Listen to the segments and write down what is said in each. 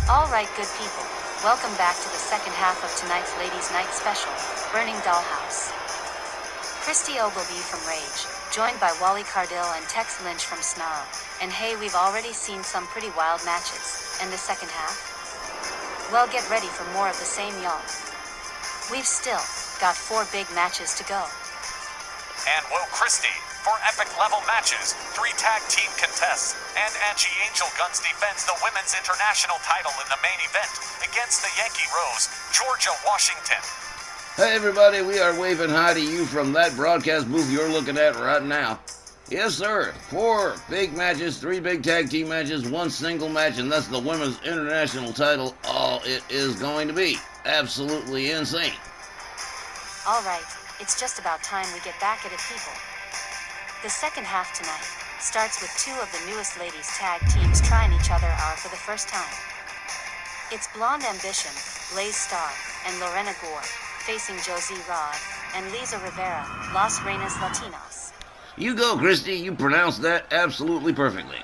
Alright, good people. Welcome back to the second half of tonight's Ladies' Night Special, Burning Dollhouse. Christy Ogilvie from Rage, joined by Wally Cardell and Tex Lynch from Snarl. And hey, we've already seen some pretty wild matches. And the second half? Well, get ready for more of the same, y'all. We've still got 4 big matches to go. And whoa, Christy, 4 epic level matches, 3 tag team contests, and Angie Angel Guns defends the women's international title in the main event against the Yankee Rose, Georgia Washington. Hey everybody, we are waving hi to you from that broadcast booth you're looking at right now. Yes sir, 4 big matches, 3 big tag team matches, 1 single match, and that's the women's international title. All it is going to be. Absolutely insane. Alright, it's just about time we get back at it, people. The second half tonight starts with 2 of the newest ladies tag teams trying each other out for the first time. It's Blonde Ambition, Blaze Star, and Lorena Gore, facing Josie Rod and Lisa Rivera, Las Reinas Latinas. You go, Christy. You pronounced that absolutely perfectly.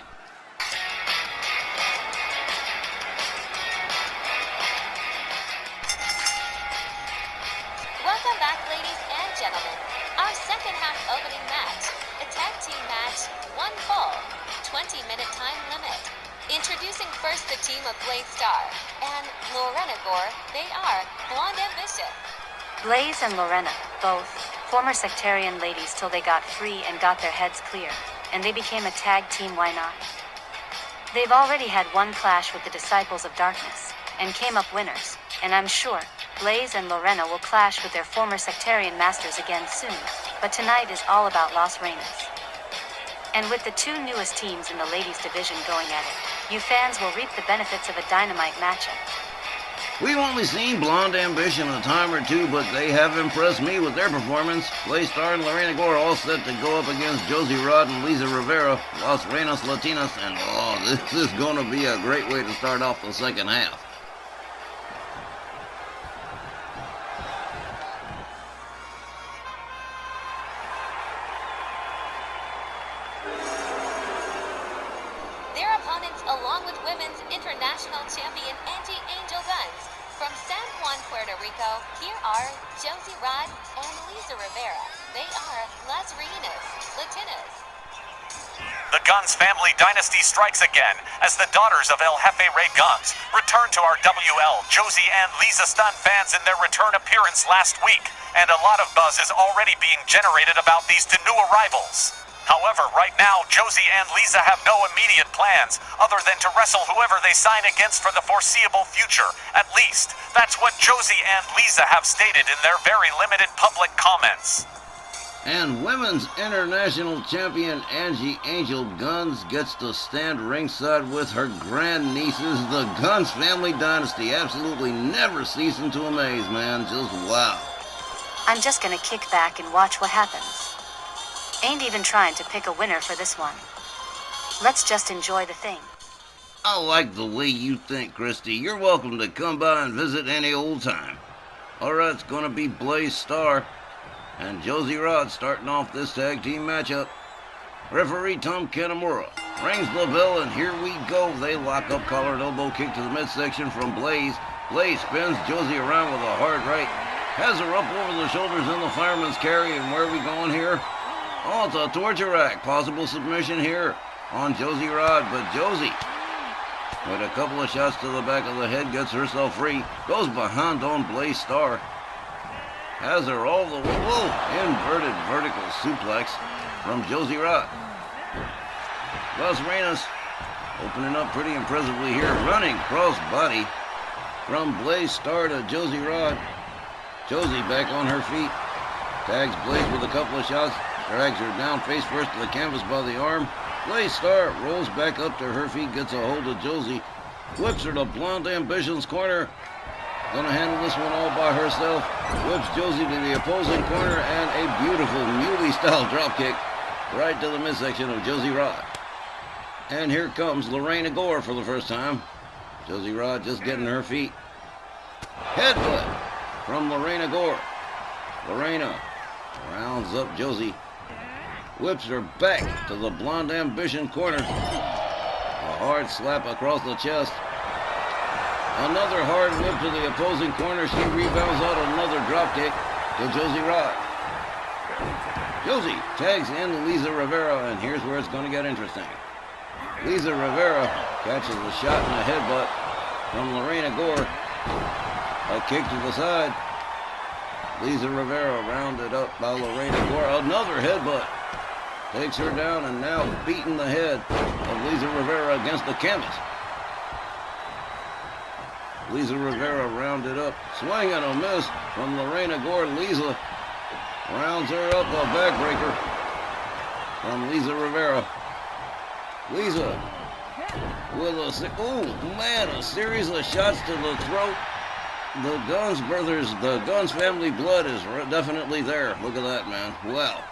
Welcome back, ladies and gentlemen. Our second half opening match, a tag team match, 1 fall, 20-minute time limit. Introducing first the team of Blaze Star and Lorena Gore. They are Blonde Ambition. Blaze and Lorena, both former sectarian ladies till they got free and got their heads clear, and they became a tag team. Why not? They've already had 1 clash with the Disciples of Darkness, and came up winners, and I'm sure Blaze and Lorena will clash with their former sectarian masters again soon, but tonight is all about Las Reinas. And with the 2 newest teams in the ladies division going at it, you fans will reap the benefits of a dynamite matchup. We've only seen Blonde Ambition a time or 2, but they have impressed me with their performance. Blaze Star and Lorena Gore all set to go up against Josie Rod and Lisa Rivera, Las Reinas Latinas, and this is going to be a great way to start off the second half. Their opponents, along with women's international champion Angie Angel Guns from San Juan, Puerto Rico, here are Josie Rod and Lisa Rivera. They are Las Reinas Latinas. The Guns family dynasty strikes again as the daughters of El Jefe Ray Guns return to our WL. Josie and Lisa stunned fans in their return appearance last week, and a lot of buzz is already being generated about these 2 new arrivals. However, right now, Josie and Lisa have no immediate plans other than to wrestle whoever they sign against for the foreseeable future. At least, that's what Josie and Lisa have stated in their very limited public comments. And women's international champion Angie Angel Guns gets to stand ringside with her grandnieces, the Guns family dynasty. Absolutely never ceasing to amaze, man. Just wow. I'm just gonna kick back and watch what happens. Ain't even trying to pick a winner for this one. Let's just enjoy the thing. I like the way you think, Christy. You're welcome to come by and visit any old time. Alright, it's gonna be Blaze Star and Josie Rod starting off this tag team matchup. Referee Tom Kanamura rings the bell, and here we go. They lock up, collar and elbow kick to the midsection from Blaze. Blaze spins Josie around with a hard right. Has her up over the shoulders in the fireman's carry, and where are we going here? Oh, it's a torture rack. Possible submission here on Josie Rod, but Josie, with a couple of shots to the back of the head, gets herself free. Goes behind on Blaze Star. Has her all the way. Whoa! Inverted vertical suplex from Josie Rod. Las Reinas opening up pretty impressively here. Running cross body from Blaze Star to Josie Rod. Josie back on her feet. Tags Blaze with a couple of shots. Drags her down face first to the canvas by the arm. Blaze Star rolls back up to her feet, gets a hold of Josie. Whips her to Blonde Ambition's corner. Gonna handle this one all by herself. Whips Josie to the opposing corner, and a beautiful muley-style dropkick right to the midsection of Josie Rod. And here comes Lorena Gore for the first time. Josie Rod just getting her feet. Headbutt from Lorena Gore. Lorena rounds up Josie. Whips her back to the Blonde Ambition corner. A hard slap across the chest. Another hard whip to the opposing corner. She rebounds out another dropkick to Josie Rod. Josie tags in Lisa Rivera, and here's where it's going to get interesting. Lisa Rivera catches a shot and a headbutt from Lorena Gore. A kick to the side. Lisa Rivera rounded up by Lorena Gore. Another headbutt takes her down, and now beating the head of Lisa Rivera against the canvas. Lisa Rivera rounded up. Swing and a miss from Lorena Gore. Lisa rounds her up, a backbreaker from Lisa Rivera. Lisa with a series of shots to the throat. The Guns brothers, the Guns family blood is definitely there. Look at that, man. Wow.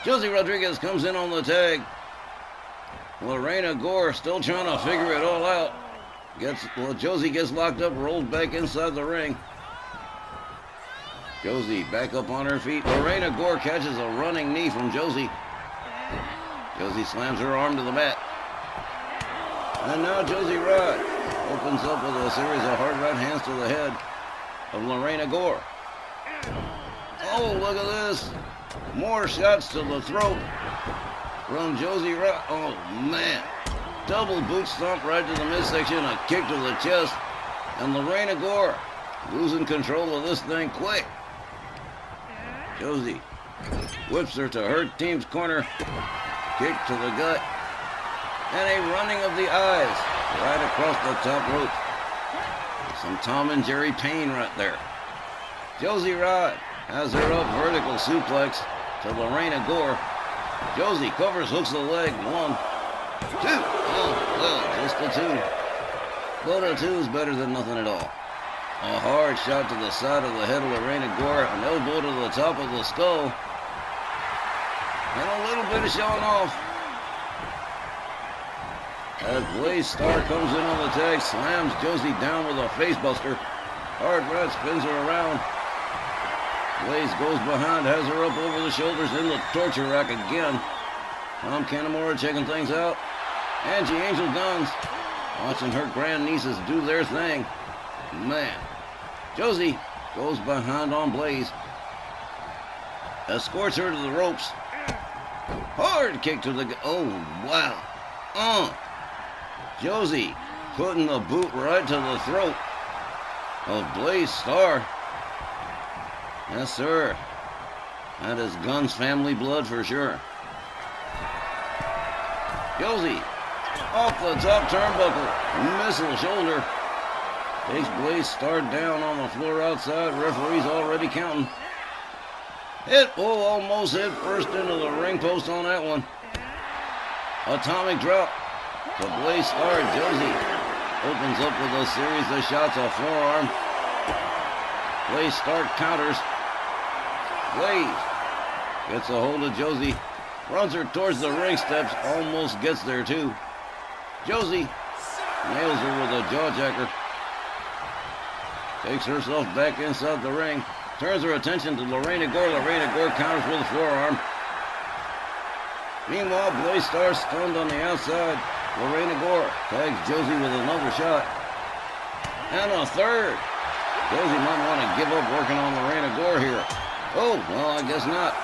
Josie Rodriguez comes in on the tag. Lorena Gore still trying to figure it all out. Josie gets locked up, rolled back inside the ring. Josie back up on her feet. Lorena Gore catches a running knee from Josie. Josie slams her arm to the mat. And now Josie Rod opens up with a series of hard right hands to the head of Lorena Gore. Oh, look at this. More shots to the throat from Josie Rod. Oh, man. Double boot stomp right to the midsection, a kick to the chest, and Lorena Gore losing control of this thing quick. Josie whips her to her team's corner, kick to the gut, and a running of the eyes right across the top rope. Some Tom and Jerry pain right there. Josie Rod has her up, vertical suplex to Lorena Gore. Josie covers, hooks the leg. 1, 2. Oh, well, just a 2. But a 2 is better than nothing at all. A hard shot to the side of the head of Lorena Gore, an elbow to the top of the skull, and a little bit of showing off. As Blaze Star comes in on the tag, slams Josie down with a facebuster. Hard right spins her around. Blaze goes behind, has her up over the shoulders in the torture rack again. Tom Canamora checking things out. Angie Angel Guns watching her grandnieces do their thing. Man. Josie goes behind on Blaze. Escorts her to the ropes. Hard kick to the... Oh, wow. Josie putting the boot right to the throat of Blaze Star. Yes, sir. That is Guns family blood for sure. Josie off the top turnbuckle. Missile shoulder. Takes Blaze Star down on the floor outside. Referee's already counting. Almost hit first into the ring post on that one. Atomic drop to Blaze Star. Josie opens up with a series of shots off forearm. Blaze Star counters. Blaze gets a hold of Josie. Runs her towards the ring steps. Almost gets there too. Josie nails her with a jawjacker. Takes herself back inside the ring. Turns her attention to Lorena Gore. Lorena Gore counters with a forearm. Meanwhile, Blaze Star stunned on the outside. Lorena Gore tags Josie with another shot. And a third. Josie might want to give up working on Lorena Gore here. Oh, well, I guess not.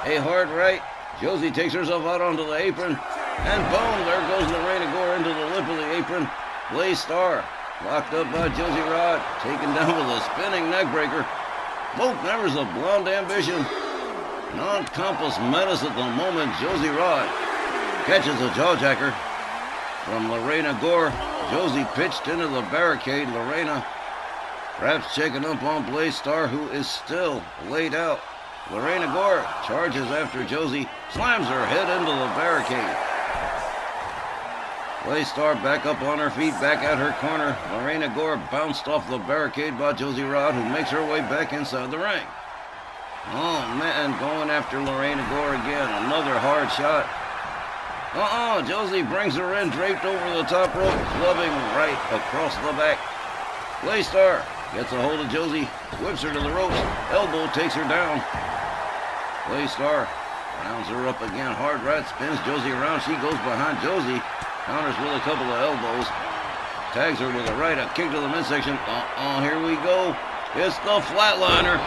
A hard right. Josie takes herself out onto the apron. And boom, there goes Lorena Gore into the lip of the apron. Blaze Star locked up by Josie Rod. Taken down with a spinning neckbreaker. Both members of Blonde Ambition. Non-compass menace at the moment. Josie Rod catches a jawjacker from Lorena Gore. Josie pitched into the barricade. Lorena perhaps checking up on Blaze Star, who is still laid out. Lorena Gore charges after Josie, slams her head into the barricade. Blaze Star back up on her feet, back at her corner. Lorena Gore bounced off the barricade by Josie Rod, who makes her way back inside the ring. Oh, man, going after Lorena Gore again. Another hard shot. Josie brings her in, draped over the top rope, clubbing right across the back. Blaze Star gets a hold of Josie, whips her to the ropes, elbow takes her down. Blaze Star rounds her up again, hard right, spins Josie around. She goes behind Josie, counters with a couple of elbows. Tags her with a right, a kick to the midsection. Here we go. It's the flatliner.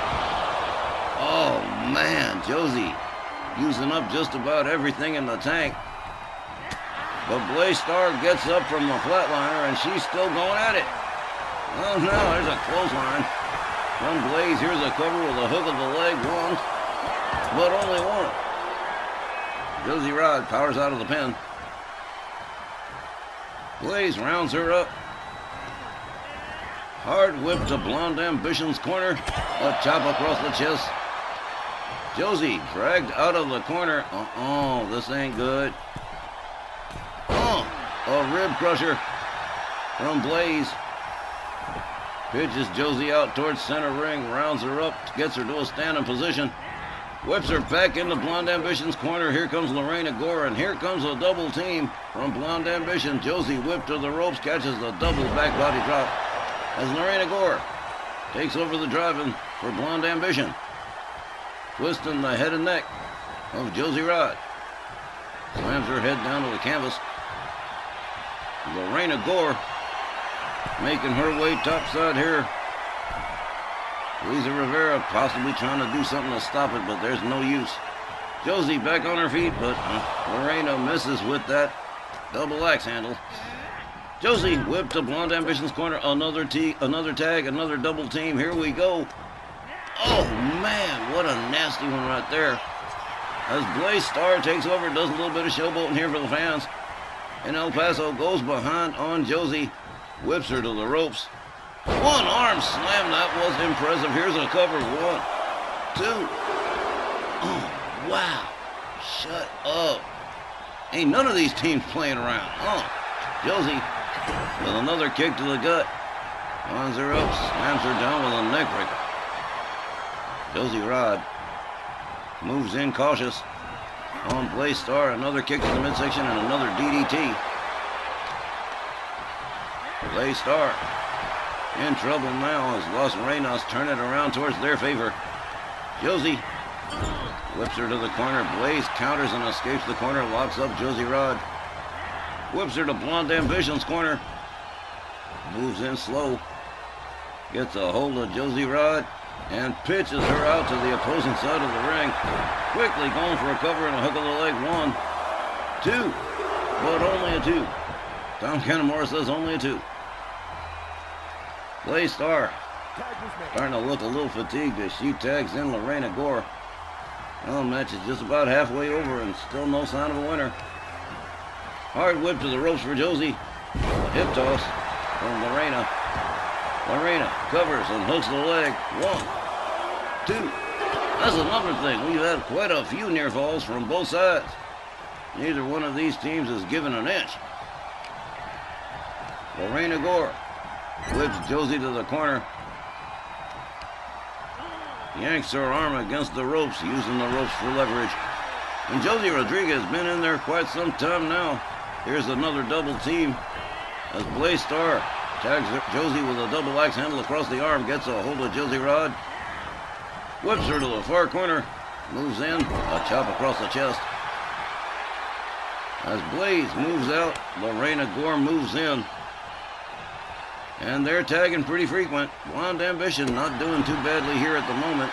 Oh, man, Josie using up just about everything in the tank. But Blaze Star gets up from the flatliner, and she's still going at it. Oh, no, there's a clothesline. From Blaze, here's a cover with a hook of the leg. One, but only one. Josie Rod powers out of the pin. Blaze rounds her up. Hard whip to Blonde Ambition's corner. A chop across the chest. Josie dragged out of the corner. This ain't good. A rib crusher from Blaze. Pitches Josie out towards center ring. Rounds her up. Gets her to a standing position. Whips her back into Blonde Ambition's corner. Here comes Lorena Gore, and here comes a double team from Blonde Ambition. Josie whipped to the ropes, catches the double back body drop as Lorena Gore takes over the driving for Blonde Ambition. Twisting the head and neck of Josie Rod. Slams her head down to the canvas. Lorena Gore making her way topside here. Lisa Rivera possibly trying to do something to stop it, but there's no use. Josie back on her feet, but Lorena misses with that double axe handle. Josie whipped to Blonde Ambition's corner. Another tag, another double team. Here we go. Oh, man, what a nasty one right there. As Blaze Star takes over, does a little bit of showboating here for the fans. And El Paso goes behind on Josie, whips her to the ropes. One arm slam, that was impressive. Here's a cover. 1, 2. Oh, wow. Shut up. Ain't none of these teams playing around. Josie with another kick to the gut. Winds her up, slams her down with a neck breaker. Josie Rod moves in cautious on Blaze Star. Another kick to the midsection and another DDT. Blaze Star in trouble now as Los Reinos turn it around towards their favor. Josie whips her to the corner. Blaze counters and escapes the corner. Locks up Josie Rod. Whips her to Blonde Ambition's corner. Moves in slow. Gets a hold of Josie Rod and pitches her out to the opposing side of the ring. Quickly going for a cover and a hook of the leg. 1, 2, but only a 2. Tom Canamora says only a 2. Blaze Star starting to look a little fatigued as she tags in Lorena Gore. Well, the match is just about halfway over and still no sign of a winner. Hard whip to the ropes for Josie. A hip toss from Lorena. Lorena covers and hooks the leg. 1, 2. That's another thing. We've had quite a few near falls from both sides. Neither one of these teams is given an inch. Lorena Gore whips Josie to the corner. Yanks her arm against the ropes, using the ropes for leverage. And Josie Rodriguez has been in there quite some time now. Here's another double team as Blaze Star tags Josie with a double axe handle across the arm, gets a hold of Josie Rod, whips her to the far corner, moves in, a chop across the chest. As Blaze moves out, Lorena Gore moves in. And they're tagging pretty frequent. Blonde Ambition not doing too badly here at the moment.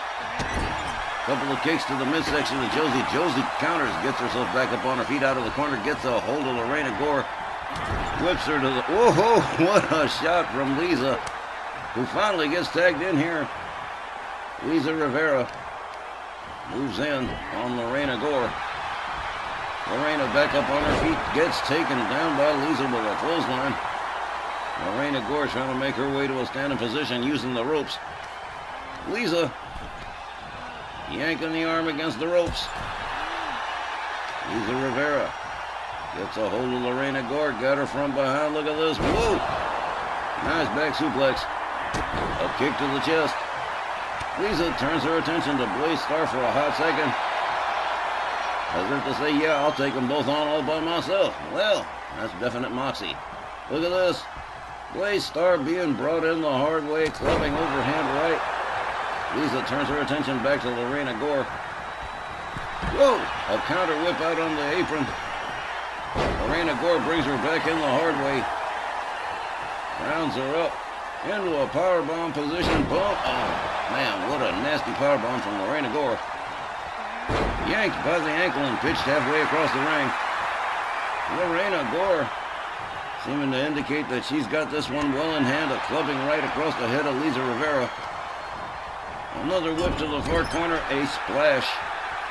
Couple of kicks to the midsection of Josie. Josie counters, gets herself back up on her feet out of the corner, gets a hold of Lorena Gore, whips her to the... Whoa, what a shot from Lisa, who finally gets tagged in here. Lisa Rivera moves in on Lorena Gore. Lorena back up on her feet, gets taken down by Lisa with a clothesline. Lorena Gore trying to make her way to a standing position using the ropes. Lisa yanking the arm against the ropes. Lisa Rivera gets a hold of Lorena Gore, got her from behind. Look at this. Whoa! Nice back suplex. A kick to the chest. Lisa turns her attention to Blaze Star for a hot second, as if to say, yeah, I'll take them both on all by myself. Well, that's definite moxie. Look at this. Blaze Star being brought in the hard way, clubbing overhand right. Lisa turns her attention back to Lorena Gore. Whoa! A counter whip out on the apron. Lorena Gore brings her back in the hard way. Rounds her up into a powerbomb position. Boom. Oh, man, what a nasty powerbomb from Lorena Gore. Yanked by the ankle and pitched halfway across the ring. Lorena Gore seeming to indicate that she's got this one well in hand, a clubbing right across the head of Lisa Rivera. Another whip to the far corner, a splash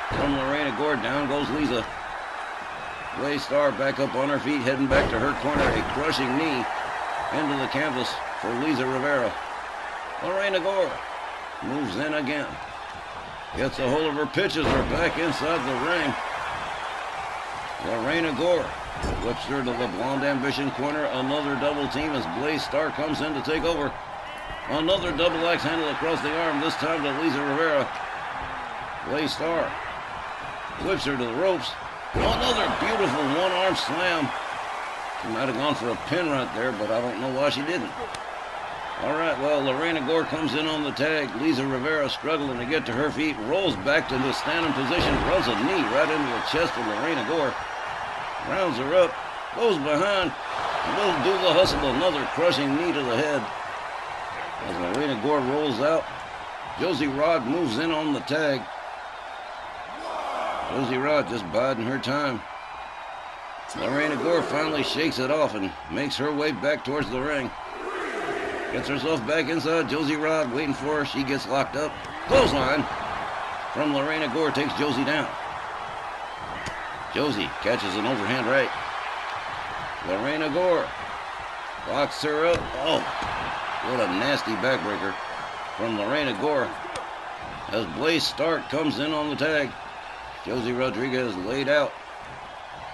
from Lorena Gore. Down goes Lisa. Blaze Star back up on her feet, heading back to her corner, a crushing knee into the canvas for Lisa Rivera. Lorena Gore moves in again. Gets a hold of her, pitches her back inside the ring. Lorena Gore whips her to the Blonde Ambition corner. Another double team as Blaze Star comes in to take over. Another double axe handle across the arm, this time to Lisa Rivera. Blaze Star whips her to the ropes. Another beautiful one-arm slam. She might have gone for a pin right there, but I don't know why she didn't. All right, well, Lorena Gore comes in on the tag. Lisa Rivera struggling to get to her feet, rolls back to the standing position, runs a knee right into the chest of Lorena Gore. Rounds her up, goes behind, will do the hustle, another crushing knee to the head. As Lorena Gore rolls out, Josie Rod moves in on the tag. Josie Rod just biding her time. Lorena Gore finally shakes it off and makes her way back towards the ring. Gets herself back inside. Josie Rod waiting for her. She gets locked up. Clothesline from Lorena Gore takes Josie down. Josie catches an overhand right. Lorena Gore locks her up. Oh, what a nasty backbreaker from Lorena Gore. As Blaze Star comes in on the tag. Josie Rodriguez laid out.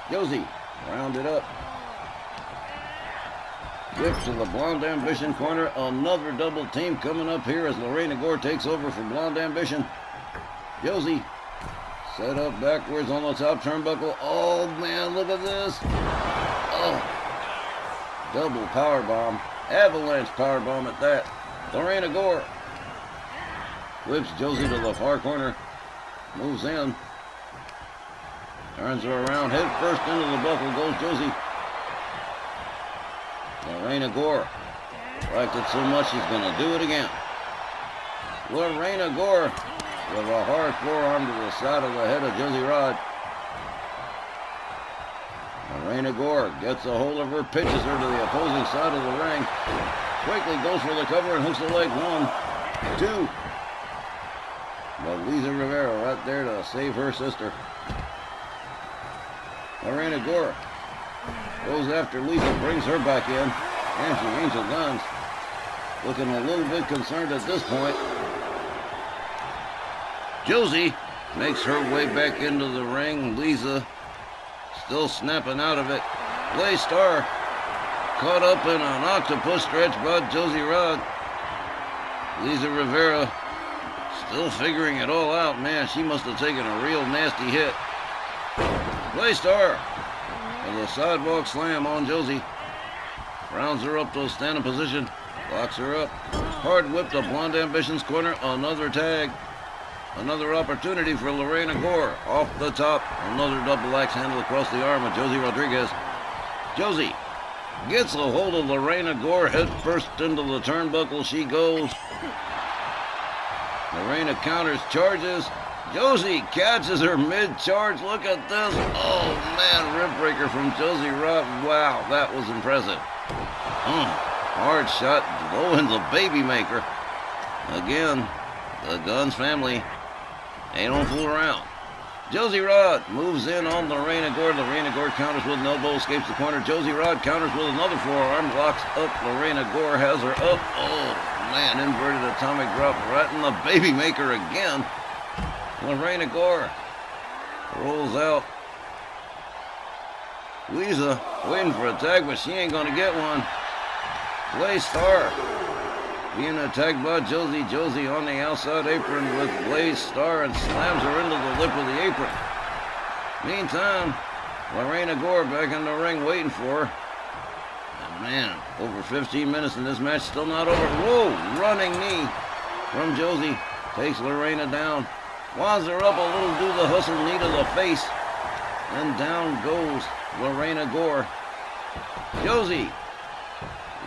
Josie rounded up. Whip to the Blonde Ambition corner. Another double team coming up here as Lorena Gore takes over for Blonde Ambition. Josie set up backwards on the top turnbuckle. Oh, man, look at this. Oh, double powerbomb. Avalanche powerbomb at that. Lorena Gore whips Josie to the far corner. Moves in. Turns her around. Head first into the buckle goes Josie. Lorena Gore liked it so much she's going to do it again. Lorena Gore with a hard forearm to the side of the head of Josie Rod. Lorena Gore gets a hold of her, pitches her to the opposing side of the ring. Quickly goes for the cover and hooks the leg. 1, 2. But Lisa Rivera right there to save her sister. Lorena Gore goes after Lisa, brings her back in, and she aims her guns. Looking a little bit concerned at this point. Josie makes her way back into the ring. Lisa still snapping out of it. Blaze Star caught up in an octopus stretch by Josie Rod. Lisa Rivera still figuring it all out. Man, she must have taken a real nasty hit. Blaze Star with a sidewalk slam on Josie. Rounds her up to a standing position. Locks her up. Hard whip to Blonde Ambition's corner. Another tag. Another opportunity for Lorena Gore. Off the top. Another double axe handle across the arm of Josie Rodriguez. Josie gets a hold of Lorena Gore. Head first into the turnbuckle she goes. Lorena counters, charges. Josie catches her mid-charge. Look at this. Oh, man, rib breaker from Josie Rod. Wow, that was impressive. Hard shot, low in the baby maker. Again, the Guns family ain't don't fool around. Josie Rod moves in on Lorena Gore. Lorena Gore counters with an elbow, escapes the corner. Josie Rod counters with another forearm, locks up. Lorena Gore has her up. Oh, man, inverted atomic drop right in the baby maker again. Lorena Gore rolls out. Lisa waiting for a tag, but she ain't going to get one. Blaze Star being attacked by Josie. Josie on the outside apron with Blaze Star and slams her into the lip of the apron. Meantime, Lorena Gore back in the ring waiting for her. And man, over 15 minutes in this match, still not over. Whoa, running knee from Josie. Takes Lorena down. Winds her up a little, do the hustle knee to the face. And down goes Lorena Gore. Josie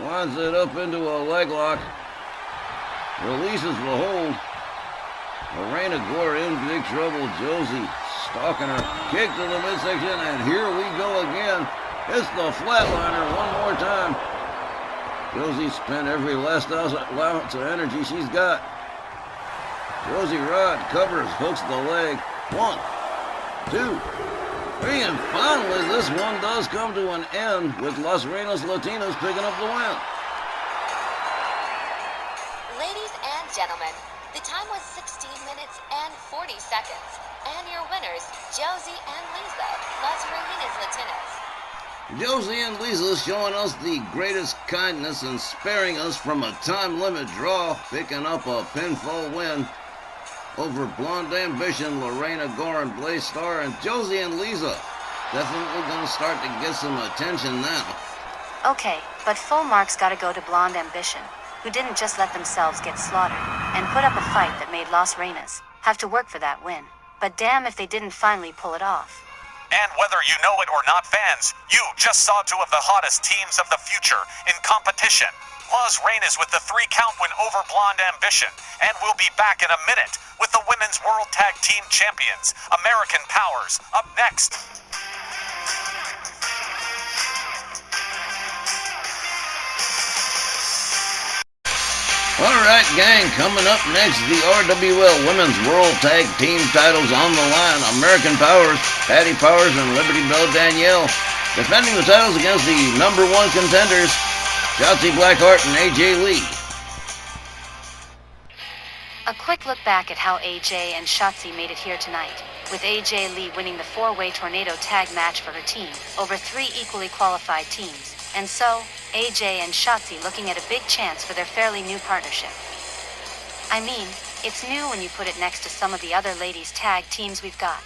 Winds it up into a leg lock. Releases the hold. Lorena Gore in big trouble. Josie stalking her. Kick to the midsection, and here we go again. It's the flatliner one more time. Josie spent every last ounce of energy she's got. Josie Rod covers, hooks the leg. 1, 2, 3, and finally this one does come to an end with Las Reinas Latinas picking up the win. Ladies and gentlemen, the time was 16 minutes and 40 seconds. And your winners, Josie and Lisa, Las Reinas Latinas. Josie and Lisa showing us the greatest kindness and sparing us from a time limit draw, picking up a pinfall win over Blonde Ambition, Lorena Gore, and Blaze Star. And Josie and Lisa definitely going to start to get some attention now. Okay, but full marks gotta go to Blonde Ambition, who didn't just let themselves get slaughtered and put up a fight that made Las Reinas have to work for that win. But damn if they didn't finally pull it off. And whether you know it or not, fans, you just saw two of the hottest teams of the future in competition. Las Reinas with the 3-count win over Blonde Ambition. And we'll be back in a minute with the Women's World Tag Team Champions, American Powers, up next. Alright gang, coming up next, the RWL Women's World Tag Team titles on the line. American Powers, Patty Powers and Liberty Bell Danielle defending the titles against the number 1 contenders, Shotzi Blackheart and AJ Lee. A quick look back at how AJ and Shotzi made it here tonight, with AJ Lee winning the 4-way tornado tag match for her team over 3 equally qualified teams. And so, AJ and Shotzi looking at a big chance for their fairly new partnership. I mean, it's new when you put it next to some of the other ladies' tag teams we've got.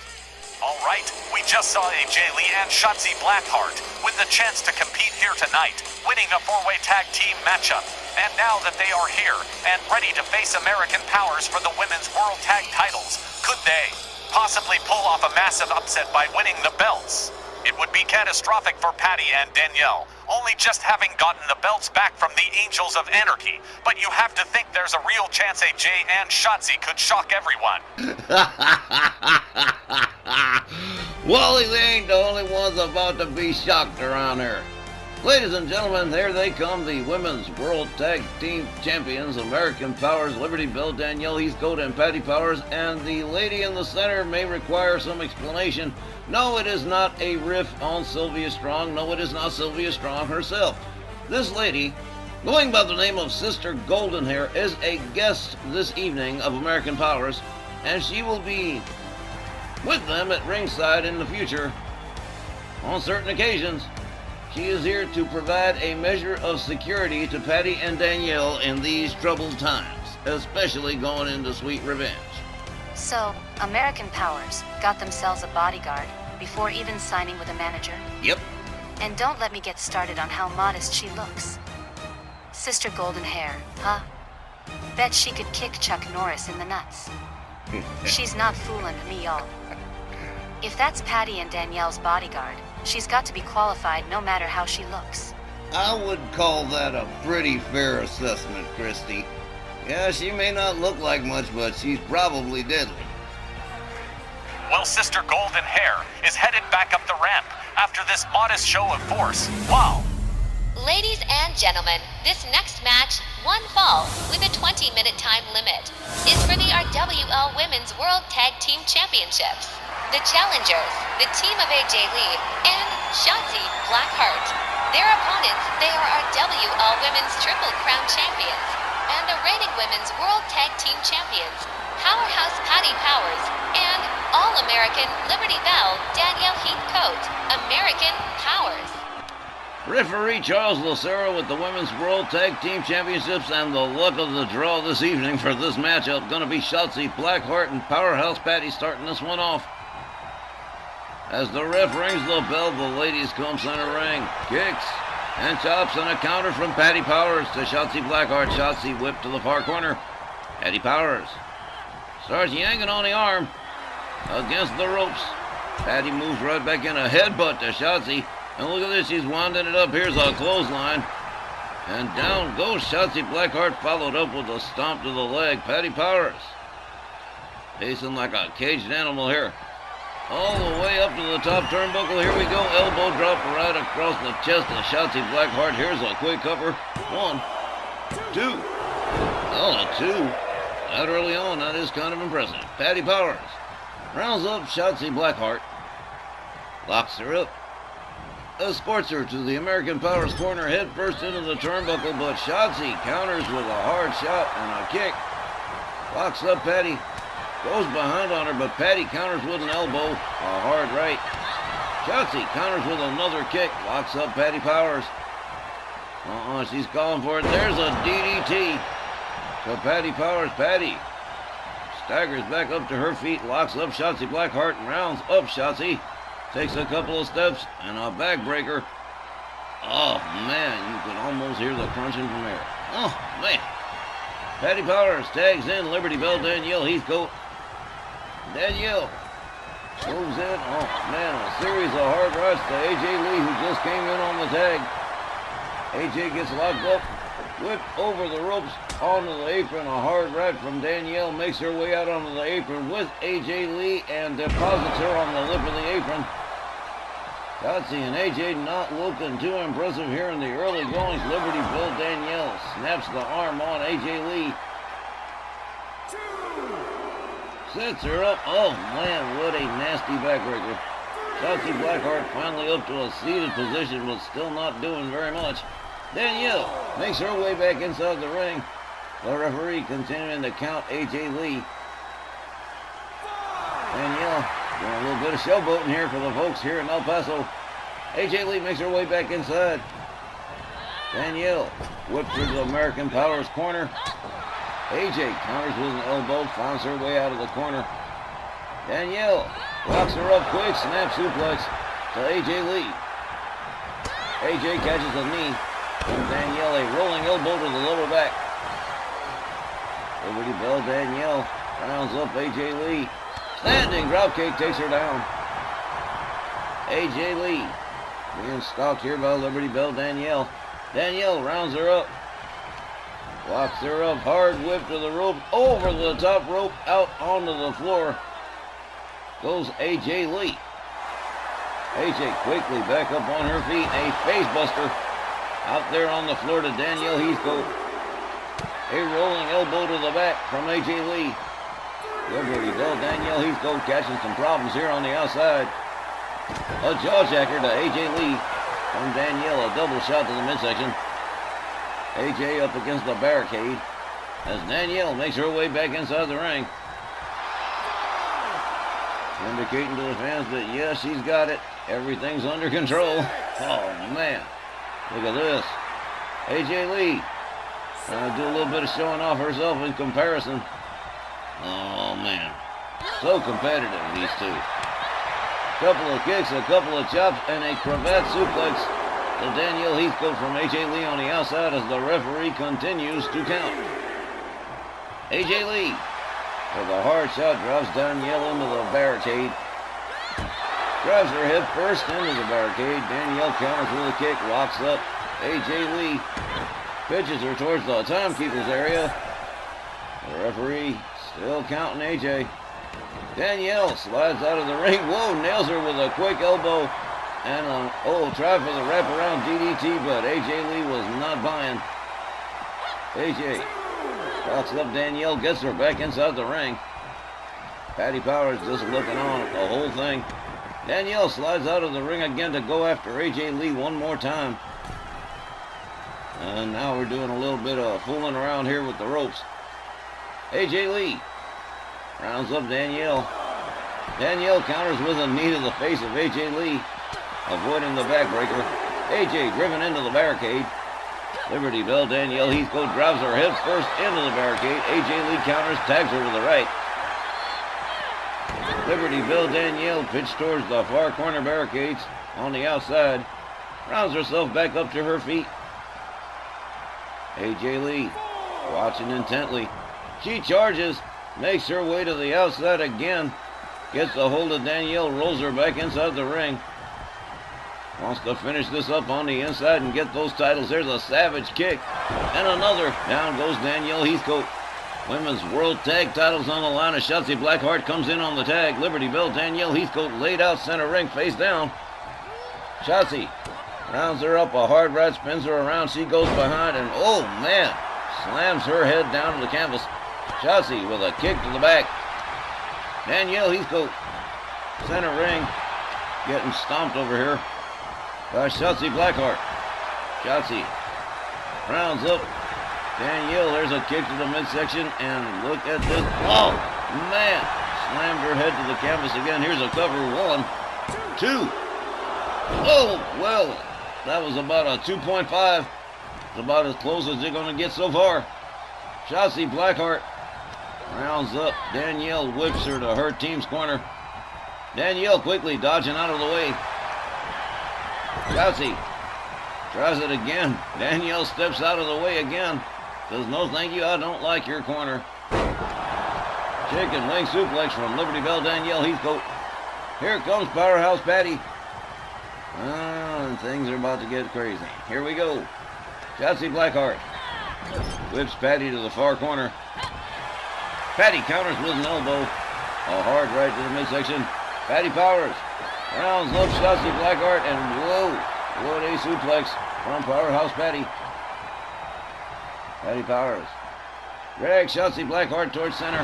Alright, we just saw AJ Lee and Shotzi Blackheart with the chance to compete here tonight, winning a 4-way tag team matchup. And now that they are here and ready to face American Powers for the Women's World Tag titles, could they possibly pull off a massive upset by winning the belts? It would be catastrophic for Patty and Danielle, only just having gotten the belts back from the Angels of Anarchy. But you have to think there's a real chance AJ and Shotzi could shock everyone. Wally, they ain't the only ones about to be shocked around here. Ladies and gentlemen, there they come, the Women's World Tag Team Champions, American Powers, Liberty Bell Danielle Heathcote, and Patty Powers, and the lady in the center may require some explanation. No, it is not a riff on Sylvia Strong. No, it is not Sylvia Strong herself. This lady, going by the name of Sister Goldenhair, is a guest this evening of American Powers, and she will be with them at ringside in the future on certain occasions. She is here to provide a measure of security to Patty and Danielle in these troubled times, especially going into Sweet Revenge. So, American Powers got themselves a bodyguard before even signing with a manager? Yep. And don't let me get started on how modest she looks. Sister Goldenhair, huh? Bet she could kick Chuck Norris in the nuts. She's not fooling me, y'all. If that's Patty and Danielle's bodyguard, she's got to be qualified no matter how she looks. I would call that a pretty fair assessment, Christy. Yeah, she may not look like much, but she's probably deadly. Well, Sister Goldenhair is headed back up the ramp after this modest show of force. Wow! Ladies and gentlemen, this next match, one fall with a 20-minute time limit, is for the RWL Women's World Tag Team Championships. The challengers, the team of AJ Lee and Shotzi Blackheart. Their opponents, they are RWL Women's Triple Crown Champions and the reigning Women's World Tag Team Champions, Powerhouse Patty Powers and All-American Liberty Bell Danielle Heathcote, American Powers. Referee Charles Lucero with the Women's World Tag Team Championships, and the luck of the draw this evening for this matchup going to be Shotzi Blackheart and Powerhouse Patty starting this one off. As the ref rings the bell, the ladies come center ring. Kicks and chops and a counter from Patty Powers to Shotzi Blackheart. Shotzi whipped to the far corner. Patty Powers starts yanking on the arm against the ropes. Patty moves right back in, a headbutt to Shotzi. And look at this, she's winding it up. Here's a clothesline. And down goes Shotzi Blackheart, followed up with a stomp to the leg. Patty Powers pacing like a caged animal here. All the way up to the top turnbuckle. Here we go. Elbow drop right across the chest of Shotzi Blackheart. Here's a quick cover. 1, 2. Oh, a 2. That early on, that is kind of impressive. Patty Powers rounds up Shotzi Blackheart. Locks her up. Escorts her to the American Powers corner, head first into the turnbuckle, but Shotzi counters with a hard shot and a kick. Locks up Patty. Goes behind on her, but Patty counters with an elbow, a hard right. Shotzi counters with another kick. Locks up Patty Powers. She's calling for it. There's a DDT to Patty Powers. Patty staggers back up to her feet, locks up Shotzi Blackheart, and rounds up Shotzi. Takes a couple of steps and a backbreaker. Oh, man, you can almost hear the crunching from there. Oh, man. Patty Powers tags in Liberty Bell Danielle Heathcote. Danielle moves in. Oh, man, a series of hard rights to AJ Lee, who just came in on the tag. AJ gets locked up, whipped over the ropes onto the apron. A hard right from Danielle makes her way out onto the apron with AJ Lee and deposits her on the lip of the apron. Shotzi and AJ not looking too impressive here in the early goings. Liberty Bell Danielle snaps the arm on AJ Lee. Sets her up. Oh man, what a nasty backbreaker. Shotzi Blackheart finally up to a seated position, but still not doing very much. Danielle makes her way back inside the ring. The referee continuing to count AJ Lee. Danielle doing a little bit of showboating here for the folks here in El Paso. AJ Lee makes her way back inside. Danielle whips her to the American Powers corner. AJ counters with an elbow, finds her way out of the corner. Danielle locks her up quick, snap suplex to AJ Lee. AJ catches a knee from Danielle, a rolling elbow to the lower back. Liberty Bell Danielle rounds up AJ Lee. Standing dropkick takes her down. AJ Lee being stalked here by Liberty Bell Danielle. Danielle rounds her up. Locks her up, hard whip to the rope, over the top rope, out onto the floor goes AJ Lee. AJ quickly back up on her feet, a face buster out there on the floor to Danielle Heathcote. A rolling elbow to the back from AJ Lee. Liberty Bell Danielle Heathcote catching some problems here on the outside. A jawjacker to AJ Lee from Danielle, a double shot to the midsection. AJ up against the barricade as Danielle makes her way back inside the ring. Indicating to the fans that yes, she's got it. Everything's under control. Oh man, look at this. AJ Lee trying to do a little bit of showing off herself in comparison. Oh man, so competitive these two. Couple of kicks, a couple of chops, and a cravat suplex to Danielle Heathcote from AJ Lee on the outside as the referee continues to count. AJ Lee with a hard shot drops Danielle into the barricade. Drives her head first into the barricade. Danielle counters with a kick, locks up AJ Lee. Pitches her towards the timekeeper's area. The referee still counting AJ. Danielle slides out of the ring. Whoa, nails her with a quick elbow. And try for the wraparound DDT, but AJ Lee was not buying. AJ locks up Danielle, gets her back inside the ring. Patty Powers just looking on at the whole thing. Danielle slides out of the ring again to go after AJ Lee one more time. And now we're doing a little bit of fooling around here with the ropes. AJ Lee rounds up Danielle. Danielle counters with a knee to the face of AJ Lee, avoiding the backbreaker. AJ driven into the barricade. Liberty Bell Danielle Heathcote drives her head first into the barricade. AJ Lee counters, tags her with the right. Liberty Bell Danielle pitched towards the far corner barricades on the outside. Rounds herself back up to her feet. AJ Lee watching intently. She charges, makes her way to the outside again. Gets a hold of Danielle, rolls her back inside the ring. Wants to finish this up on the inside and get those titles. There's a savage kick. And another. Down goes Danielle Heathcote. Women's World Tag titles on the line as Shotzi Blackheart comes in on the tag. Liberty Bell, Danielle Heathcote laid out center ring, face down. Shotzi rounds her up, a hard right, spins her around. She goes behind and, oh man, slams her head down to the canvas. Shotzi with a kick to the back. Danielle Heathcote, center ring, getting stomped over here by Shotzi Blackheart. Shotzi rounds up. Danielle, there's a kick to the midsection, and look at this. Oh, man. Slammed her head to the canvas again. Here's a cover. 1, 2. Oh, well, that was about a 2.5. It's about as close as they're going to get so far. Shotzi Blackheart rounds up. Danielle whips her to her team's corner. Danielle quickly dodging out of the way. Shotzi tries it again. Danielle steps out of the way again. Says, no thank you, I don't like your corner. Chicken wing suplex from Liberty Bell, Danielle Heathcote. Here comes Powerhouse Patty. And things are about to get crazy. Here we go. Shotzi Blackheart whips Patty to the far corner. Patty counters with an elbow. A hard right to the midsection. Patty Powers rounds up Shotzi Blackheart, and whoa, what a suplex from Powerhouse Patty. Patty Powers drags Shotzi Blackheart towards center.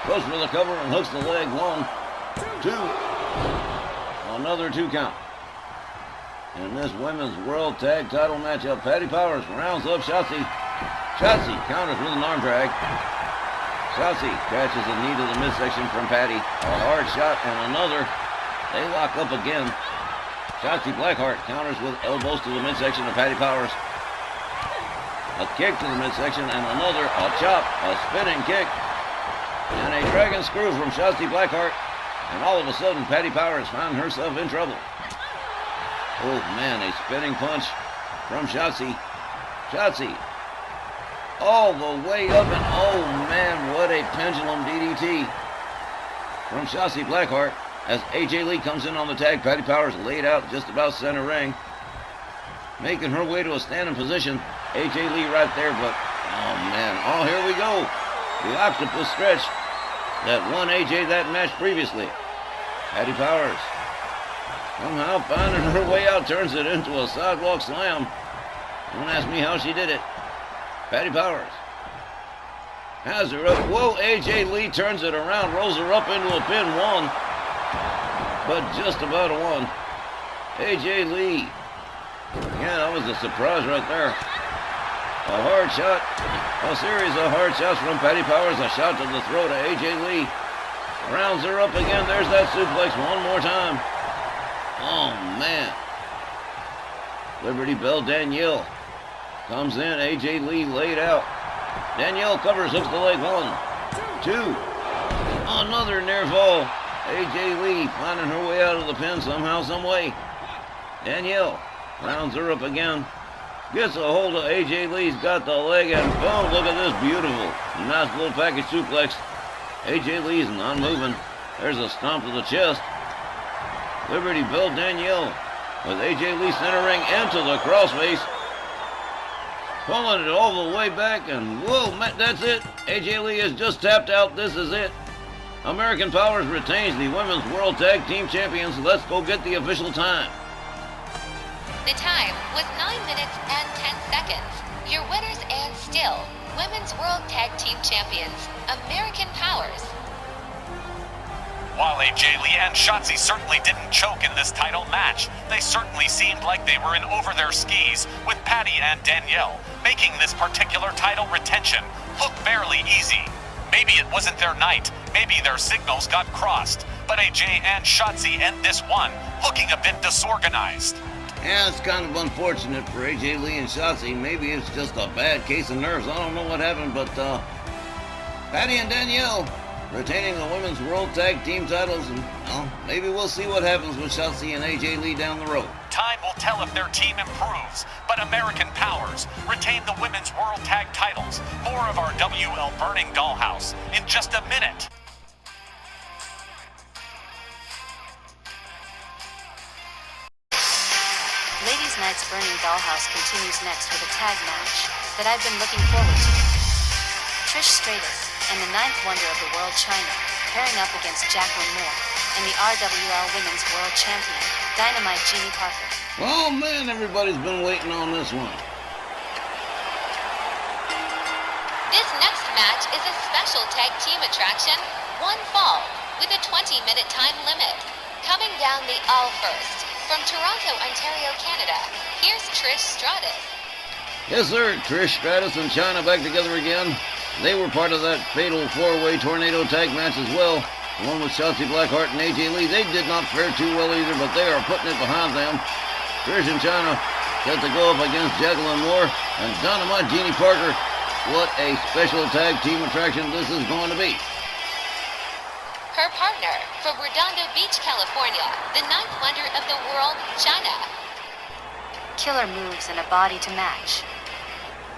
Goes for the cover and hooks the leg. 1, 2. Another 2 count. In this women's world tag title matchup, Patty Powers rounds up Shotzi. Shotzi counters with an arm drag. Shotzi catches a knee to the midsection from Patty. A hard shot and another. They lock up again. Shotzi Blackheart counters with elbows to the midsection of Patty Powers. A kick to the midsection and another. A chop. A spinning kick. And a dragon screw from Shotzi Blackheart. And all of a sudden, Patty Powers found herself in trouble. Oh man, a spinning punch from Shotzi. Shotzi all the way up, and oh man, what a pendulum DDT from Shotzi Blackheart as AJ Lee comes in on the tag. Patty Powers laid out just about center ring, making her way to a standing position. AJ Lee right there, but oh man, oh here we go. The octopus stretch that won AJ that match previously. Patty Powers somehow finding her way out, turns it into a sidewalk slam. Don't ask me how she did it. Patty Powers has her up. Whoa, AJ Lee turns it around, rolls her up into a pin. 1, but just about a 1. AJ Lee. Yeah, that was a surprise right there. A hard shot. A series of hard shots from Patty Powers. A shot to the throat of AJ Lee. Rounds her up again. There's that suplex 1 more time. Oh, man. Liberty Bell Danielle comes in. AJ Lee laid out. Danielle covers, hooks the leg. 1, 2. Another near fall. AJ Lee finding her way out of the pin somehow, some way. Danielle rounds her up again. Gets a hold of AJ Lee's, got the leg, and boom, look at this beautiful, nice little package suplex. AJ Lee's not moving. There's a stomp to the chest. Liberty Bell Danielle with AJ Lee centering into the crossface. Pulling it all the way back, and whoa, man, that's it. AJ Lee has just tapped out. This is it. American Powers retains the Women's World Tag Team Champions. Let's go get the official time. The time was 9 minutes and 10 seconds. Your winners and still Women's World Tag Team Champions, American Powers. While AJ Lee and Shotzi certainly didn't choke in this title match, they certainly seemed like they were in over their skis with Patty and Danielle, making this particular title retention look fairly easy. Maybe it wasn't their night, maybe their signals got crossed, but AJ and Shotzi end this one looking a bit disorganized. Yeah, it's kind of unfortunate for AJ Lee and Shotzi. Maybe it's just a bad case of nerves. I don't know what happened, but Patty and Danielle retaining the Women's World Tag Team titles, and maybe we'll see what happens with Shotzi and AJ Lee down the road. Time will tell if their team improves, but American Powers retain the Women's World Tag titles. More of our WL Burning Dollhouse in just a minute. burning Dollhouse continues next with a tag match that I've been looking forward to. Trish Stratus and the ninth wonder of the world, China, pairing up against Jacqueline Moore and the RWL Women's World Champion, Dynamite Jeannie Parker. Oh man, everybody's been waiting on this one. This next match is a special tag team attraction, one fall, with a 20-minute time limit. Coming down the aisle first, from Toronto, Ontario, Canada, here's Trish Stratus. Yes, sir. Trish Stratus and China back together again. They were part of that fatal four-way tornado tag match as well. The one with Shotzi Blackheart and AJ Lee. They did not fare too well either, but they are putting it behind them. Trish and China set to go up against Jacqueline Moore and Dynamite Jeannie Parker. What a special tag team attraction this is going to be. Her partner, from Redondo Beach, California, the ninth wonder of the world, China. Killer moves and a body to match.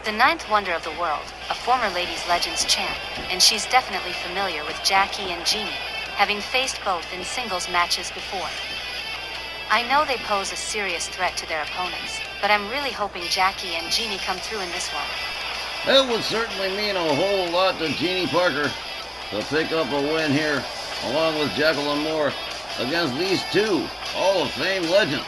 The ninth wonder of the world, a former Ladies Legends champ, and she's definitely familiar with Jackie and Jeannie, having faced both in singles matches before. I know they pose a serious threat to their opponents, but I'm really hoping Jackie and Jeannie come through in this one. That would certainly mean a whole lot to Jeannie Parker to pick up a win here, along with Jacqueline Moore, against these two Hall of Fame legends.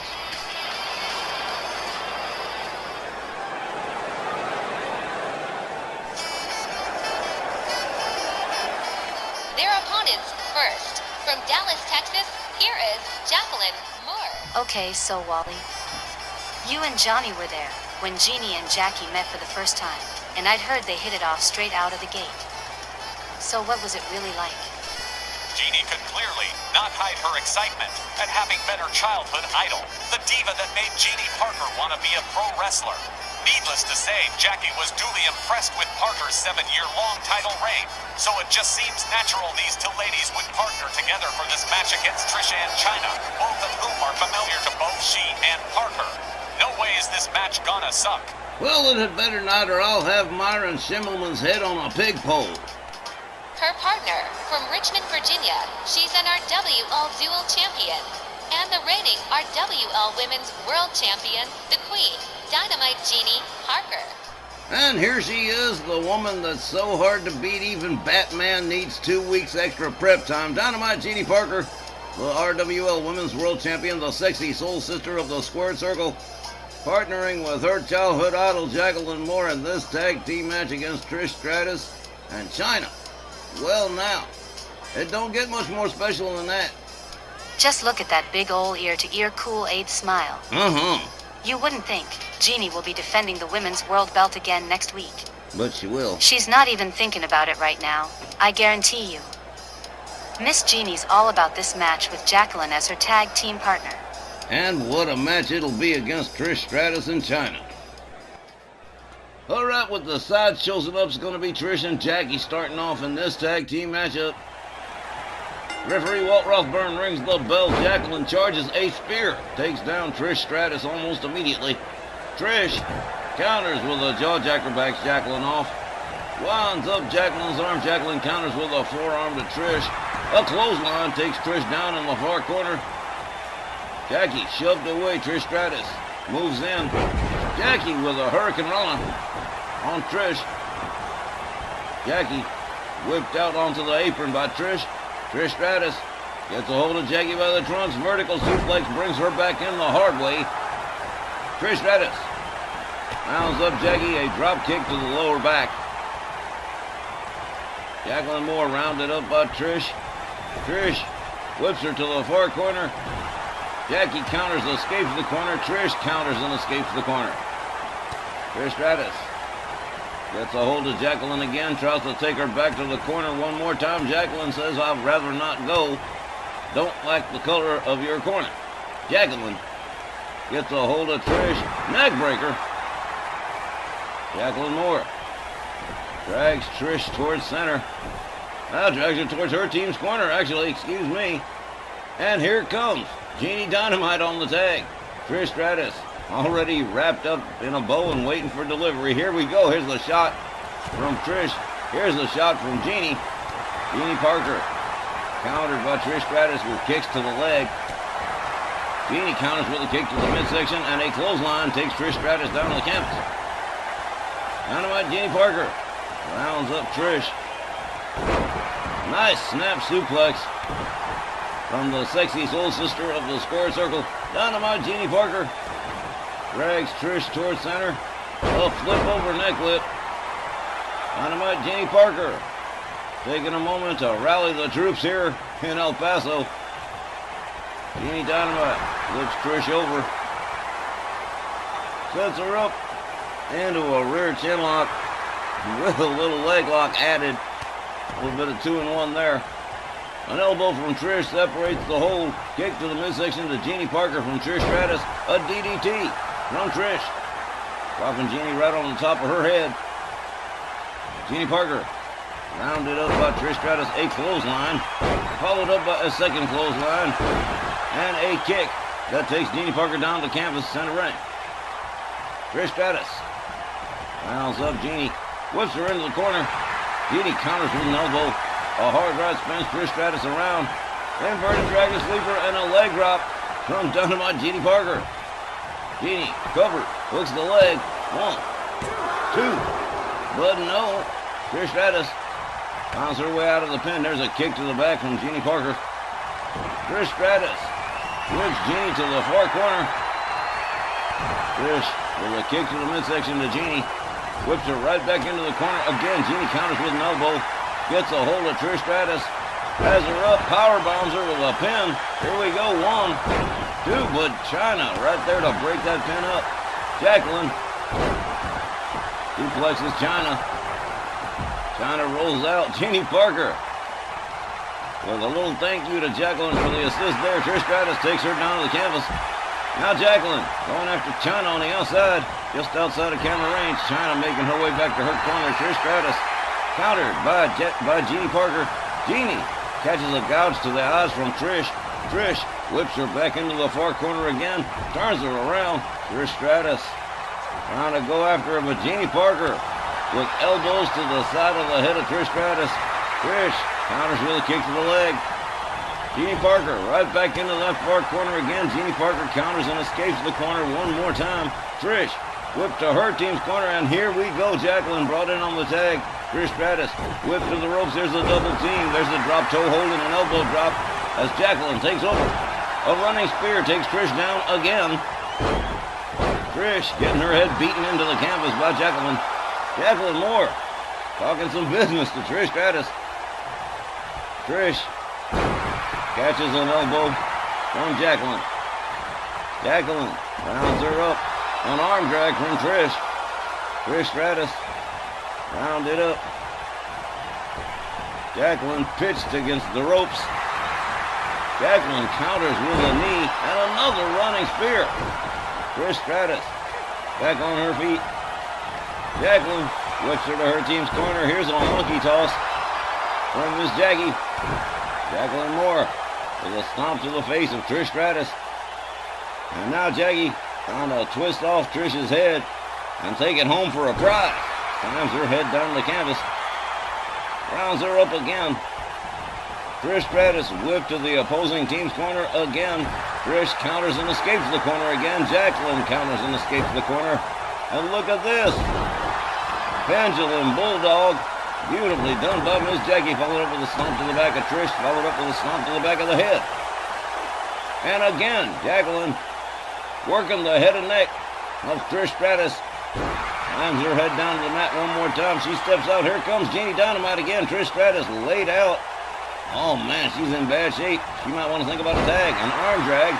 Their opponents first. From Dallas, Texas, here is Jacqueline Moore. Okay, so Wally, you and Johnny were there when Jeannie and Jackie met for the first time, and I'd heard they hit it off straight out of the gate. So what was it really like? Jeannie could clearly not hide her excitement at having been her childhood idol, the diva that made Jeannie Parker want to be a pro wrestler. Needless to say, Jackie was duly impressed with Parker's 7-year-long title reign, so it just seems natural these two ladies would partner together for this match against Trisha and China, both of whom are familiar to both she and Parker. No way is this match gonna suck. Well, it had better not, or I'll have Myron Schimmelman's head on a pig pole. Her partner, from Richmond, Virginia, she's an RWL Dual Champion, and the reigning RWL Women's World Champion, the Queen, Dynamite Jeannie Parker. And here she is, the woman that's so hard to beat even Batman needs 2 weeks extra prep time. Dynamite Jeannie Parker, the RWL Women's World Champion, the sexy soul sister of the Squared Circle, partnering with her childhood idol Jacqueline Moore in this tag team match against Trish Stratus and China. Well now, it don't get much more special than that. Just look at that big ol' ear-to-ear Kool-Aid smile. Uh-huh. You wouldn't think Jeannie will be defending the women's world belt again next week. But she will. She's not even thinking about it right now, I guarantee you. Miss Jeannie's all about this match with Jacqueline as her tag team partner. And what a match it'll be against Trish Stratus and China. Alright, with the side chosen up, it's going to be Trish and Jackie starting off in this tag team matchup. Referee Walt Rothburn rings the bell. Jacqueline charges a spear. Takes down Trish Stratus almost immediately. Trish counters with a jawjacker, backs Jacqueline off. Winds up Jacqueline's arm. Jacqueline counters with a forearm to Trish. A clothesline takes Trish down in the far corner. Jackie shoved away. Trish Stratus moves in. Jackie with a Hurricane Rana on Trish. Jackie whipped out onto the apron by Trish. Trish Stratus gets a hold of Jackie by the trunks. Vertical suplex brings her back in the hard way. Trish Stratus mounds up Jackie, a drop kick to the lower back. Jacqueline Moore rounded up by Trish. Trish whips her to the far corner. Jackie counters, escapes the corner. Trish counters and escapes the corner. Trish Stratus gets a hold of Jacqueline again, tries to take her back to the corner one more time. Jacqueline says, I'd rather not go. Don't like the color of your corner. Jacqueline gets a hold of Trish. Neckbreaker. Jacqueline Moore drags Trish towards center. Now drags her towards her team's corner, actually, excuse me. And here comes Jeannie Dynamite on the tag. Trish Stratus already wrapped up in a bow and waiting for delivery. Here we go. Here's the shot from Trish. Here's the shot from Jeannie. Jeannie Parker countered by Trish Stratus with kicks to the leg. Jeannie counters with a kick to the midsection, and a clothesline takes Trish Stratus down to the canvas. Dynamite Jeannie Parker rounds up Trish. Nice snap suplex from the sexy soul sister of the square circle. Dynamite Jeannie Parker drags Trish towards center. A flip over neck whip. Dynamite Jeannie Parker taking a moment to rally the troops here in El Paso. Jeannie Dynamite lifts Trish over. Sets her up into a rear chin lock with a little leg lock added. A little bit of 2-in-1 there. An elbow from Trish separates the hold. Kick to the midsection to Jeannie Parker from Trish Stratus. A DDT from Trish. Dropping Jeannie right on the top of her head. Jeannie Parker rounded up by Trish Stratus. A clothesline. Followed up by a second clothesline. And a kick that takes Jeannie Parker down to canvas center ring. Trish Stratus rounds up Jeannie. Whips her into the corner. Jeannie counters with an elbow. A hard right spins Trish Stratus around. Inverted Dragon Sleeper and a leg drop from Dynamite Jeannie Parker. Jeannie covered, hooks the leg. 1, 2, but no. Trish Stratus finds her way out of the pin. There's a kick to the back from Jeannie Parker. Trish Stratus whips Jeannie to the far corner. Trish with a kick to the midsection to Jeannie. Whips her right back into the corner. Again, Jeannie counters with an elbow. Gets a hold of Trish Stratus. Has her up. Power bombs her with a pin. Here we go. 1, 2. But Chyna right there to break that pin up. Jacqueline duplexes Chyna. Chyna rolls out. Jeannie Parker with a little thank you to Jacqueline for the assist there. Trish Stratus takes her down to the canvas. Now Jacqueline going after Chyna on the outside, just outside of camera range. Chyna making her way back to her corner. Trish Stratus countered by Jeannie Parker. Jeannie catches a gouge to the eyes from Trish. Trish whips her back into the far corner again, turns her around. Trish Stratus trying to go after her, but Jeannie Parker with elbows to the side of the head of Trish Stratus. Trish counters with a kick to the leg. Jeannie Parker right back into that far corner again. Jeannie Parker counters and escapes the corner one more time. Trish whipped to her team's corner, and here we go. Jacqueline brought in on the tag. Trish Stratus whipped to the ropes. There's a double team. There's a drop toe hold and an elbow drop as Jacqueline takes over. A running spear takes Trish down again. Trish getting her head beaten into the canvas by Jacqueline. Jacqueline Moore talking some business to Trish Stratus. Trish catches an elbow from Jacqueline. Jacqueline rounds her up. An arm drag from Trish. Trish Stratus rounded up. Jacqueline pitched against the ropes. Jacqueline counters with a knee and another running spear. Trish Stratus back on her feet. Jacqueline whips her to her team's corner. Here's a monkey toss from Miss Jackie. Jacqueline Moore with a stomp to the face of Trish Stratus. And now Jackie trying to twist off Trish's head and take it home for a prize. Slams her head down the canvas. Rounds her up again. Trish Stratus whipped to the opposing team's corner again. Trish counters and escapes the corner again. Jacqueline counters and escapes the corner. And look at this. Pendulum Bulldog. Beautifully done by Miss Jackie. Followed up with a stomp to the back of Trish. Followed up with a stomp to the back of the head. And again, Jacqueline working the head and neck of Trish Stratus. Slams her head down to the mat one more time. She steps out. Here comes Jeannie Dynamite again. Trish Stratus laid out. Oh man, she's in bad shape. She might want to think about a tag. An arm drag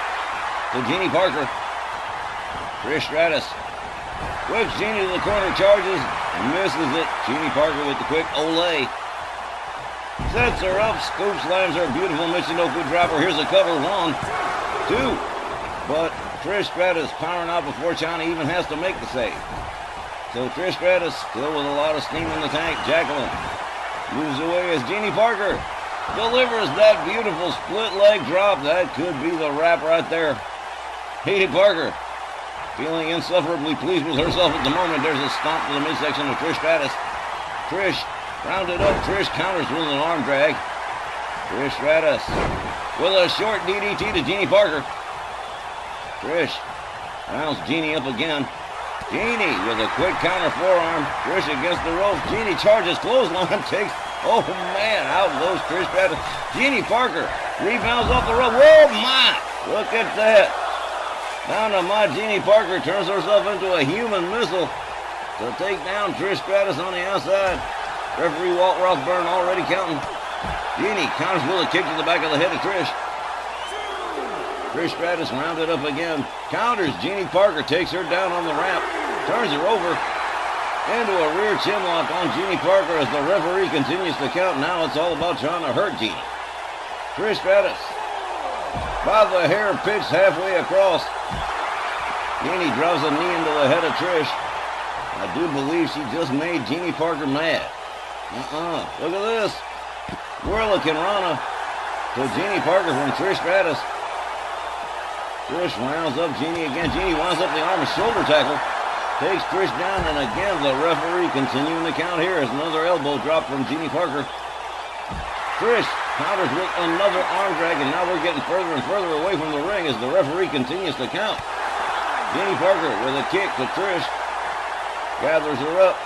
to Jeannie Parker. Trish Stratus whips Jeannie to the corner, charges, and misses it. Jeannie Parker with the quick Olay. Sets her up, scoop slams her. Beautiful Michinoku dropper. Here's a cover. 1, 2. But Trish Stratus powering out before Chyna even has to make the save. So Trish Stratus still with a lot of steam in the tank. Jacqueline moves away as Jeannie Parker delivers that beautiful split leg drop. That could be the wrap right there. Jeannie Parker feeling insufferably pleased with herself at the moment. There's a stomp to the midsection of Trish Stratus. Trish rounded up. Trish counters with an arm drag. Trish Stratus with a short DDT to Jeannie Parker. Trish rounds Jeannie up again. Jeannie with a quick counter forearm. Trish against the rope. Jeannie charges, clothesline, takes. Oh man, out goes Trish Stratus. Jeannie Parker rebounds off the rope. Whoa, my! Look at that. Dynamite Jeannie Parker turns herself into a human missile to take down Trish Stratus on the outside. Referee Walt Rothburn already counting. Jeannie counters with a kick to the back of the head of Trish. Trish Stratus rounded up again. Counters. Jeannie Parker takes her down on the ramp. Turns her over into a rear chinlock on Jeannie Parker as the referee continues to count. Now it's all about trying to hurt Jeannie. Trish Stratus by the hair pitched halfway across. Jeannie drives a knee into the head of Trish. I do believe she just made Jeannie Parker mad. Look at this. Whirlicane Rana to Jeannie Parker from Trish Stratus. Trish rounds up Jeannie again. Jeannie winds up the arm and shoulder tackle. Takes Trish down, and again the referee continuing the count here as another elbow drop from Jeannie Parker. Trish counters with another arm drag, and now we're getting further and further away from the ring as the referee continues to count. Jeannie Parker with a kick to Trish. Gathers her up.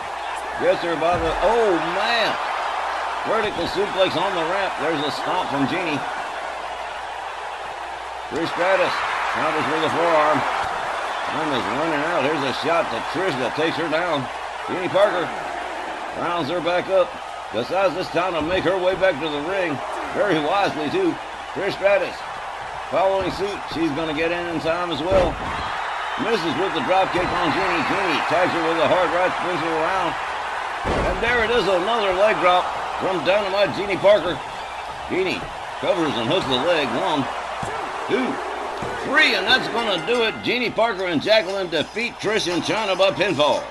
Gets her by the... Oh, man! Vertical suplex on the ramp. There's a stomp from Jeannie. Trish Stratus counters with a forearm. Time is running out. Here's a shot to Trish that takes her down. Jeannie Parker rounds her back up. Decides this time to make her way back to the ring. Very wisely, too. Trish Stratus following suit. She's going to get in time as well. Misses with the drop kick on Jeannie. Jeannie tags her with a hard right, spins her around. And there it is, another leg drop from Dynamite Jeannie Parker. Jeannie covers and hooks the leg. 1, 2, 3, and that's going to do it. Jeannie Parker and Jacqueline defeat Trish and Chyna by pinfall.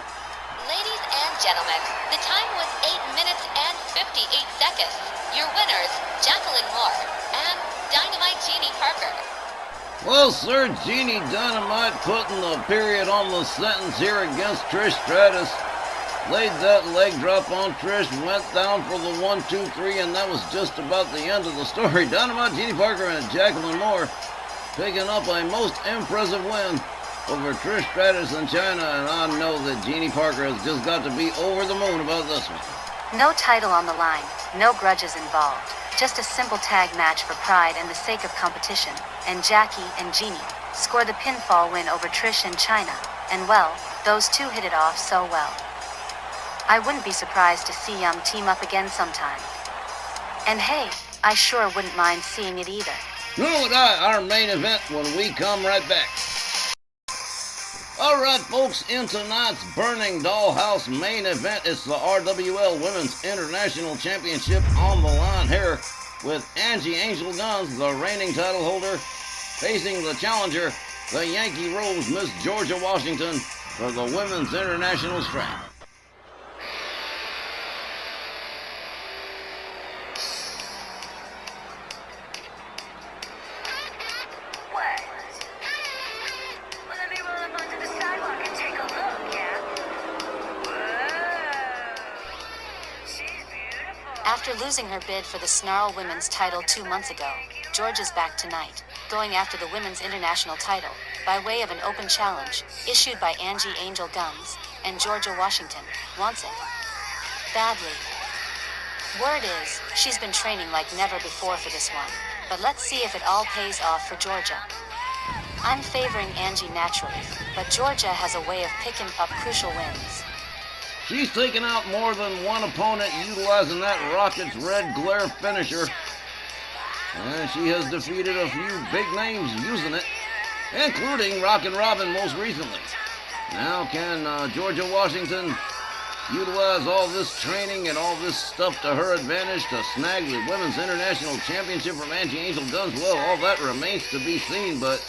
Ladies and gentlemen, the time was 8 minutes and 58 seconds. Your winners, Jacqueline Moore and Dynamite Jeannie Parker. Well, sir, Jeannie Dynamite putting the period on the sentence here against Trish Stratus. Laid that leg drop on Trish, went down for the 1, 2, 3, and that was just about the end of the story. Dynamite Jeannie Parker and Jacqueline Moore picking up a most impressive win over Trish Stratus and Chyna, and I know that Jeannie Parker has just got to be over the moon about this one. No title on the line, no grudges involved. Just a simple tag match for pride and the sake of competition. And Jackie and Jeannie score the pinfall win over Trish and Chyna. And well, those two hit it off so well. I wouldn't be surprised to see them team up again sometime. And hey, I sure wouldn't mind seeing it either. Nor would I. Our main event when we come right back. All right, folks, in tonight's Burning Dollhouse main event, it's the RWL Women's International Championship on the line here with Angie Angel Guns, the reigning title holder, facing the challenger, the Yankee Rose, Miss Georgia Washington, for the Women's International strap. After losing her bid for the Snarl Women's title 2 months ago, Georgia's back tonight, going after the Women's International title, by way of an open challenge, issued by Angie Angel Guns, and Georgia Washington, wants it badly. Word is, she's been training like never before for this one, but let's see if it all pays off for Georgia. I'm favoring Angie naturally, but Georgia has a way of picking up crucial wins. She's taken out more than one opponent utilizing that Rocket's Red Glare finisher. And she has defeated a few big names using it, including Rockin' Robin most recently. Now can Georgia Washington utilize all this training and all this stuff to her advantage to snag the Women's International Championship from Angie Angel Guns? Well, all that remains to be seen, but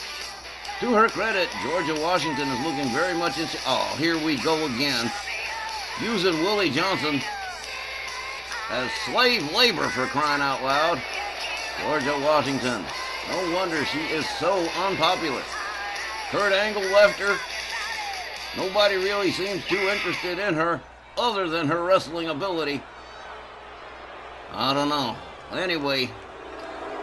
to her credit, Georgia Washington is looking very much into... Oh, here we go again. Using Willie Johnson as slave labor, for crying out loud. Georgia Washington. No wonder she is so unpopular. Kurt Angle left her. Nobody really seems too interested in her other than her wrestling ability. I don't know. Anyway,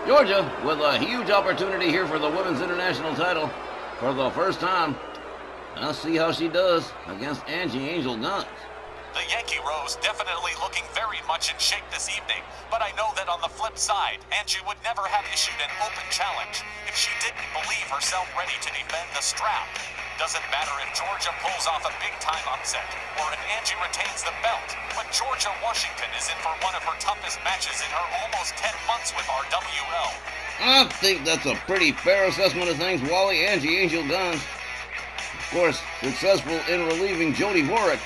Georgia with a huge opportunity here for the Women's International title. for the first time. Let's see how she does against Angie Angel Guns. The Yankee Rose definitely looking very much in shape this evening, but I know that on the flip side, Angie would never have issued an open challenge if she didn't believe herself ready to defend the strap. Doesn't matter if Georgia pulls off a big-time upset or if Angie retains the belt, but Georgia Washington is in for one of her toughest matches in her almost 10 months with RWL. I think that's a pretty fair assessment of things, Wally. Angie Angel Guns, of course, successful in relieving Jody Warwick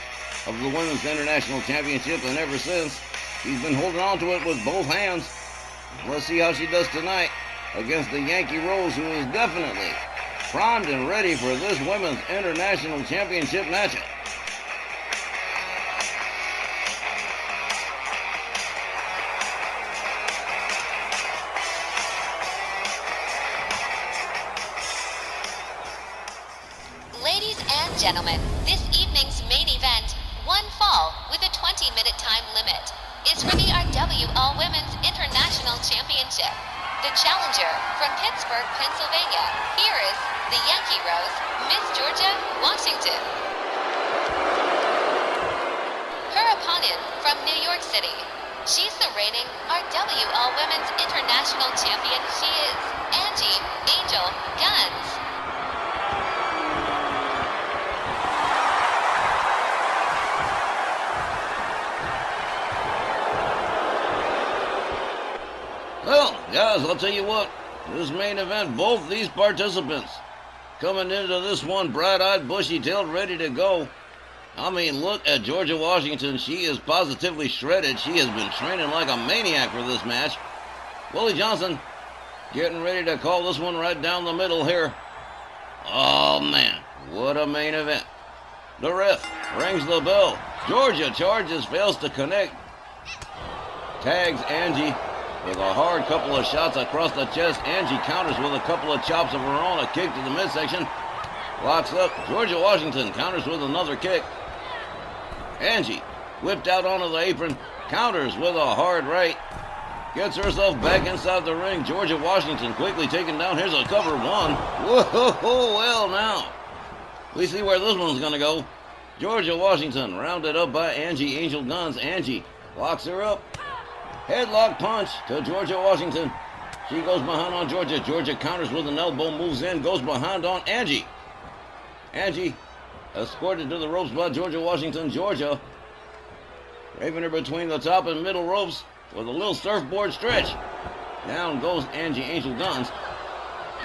of the Women's International Championship, and ever since, she's been holding on to it with both hands. Let's see how she does tonight against the Yankee Rose, who is definitely primed and ready for this Women's International Championship matchup. Ladies and gentlemen, this evening's main event, one fall with a 20-minute time limit, is for the RWL Women's International Championship. The challenger from Pittsburgh, Pennsylvania, here is the Yankee Rose, Miss Georgia Washington. Her opponent from New York City. She's the reigning RWL Women's International Champion. She is Angie Angel Guns. Well, guys, I'll tell you what, this main event, both these participants coming into this one bright-eyed, bushy-tailed, ready to go. I mean, look at Georgia Washington. She is positively shredded. She has been training like a maniac for this match. Willie Johnson getting ready to call this one right down the middle here. Oh, man, what a main event. The ref rings the bell. Georgia charges, fails to connect. Tags Angie with a hard couple of shots across the chest. Angie counters with a couple of chops of her own, a kick to the midsection. Locks up. Georgia Washington counters with another kick. Angie whipped out onto the apron, counters with a hard right. Gets herself back inside the ring. Georgia Washington quickly taken down. Here's a cover one. Whoa, well now. We see where this one's going to go. Georgia Washington rounded up by Angie Angel Guns. Angie locks her up. Headlock punch to Georgia Washington. She goes behind on Georgia. Georgia counters with an elbow, moves in, goes behind on Angie. Angie escorted to the ropes by Georgia Washington. Georgia raping her between the top and middle ropes with a little surfboard stretch. Down goes Angie Angel Guns.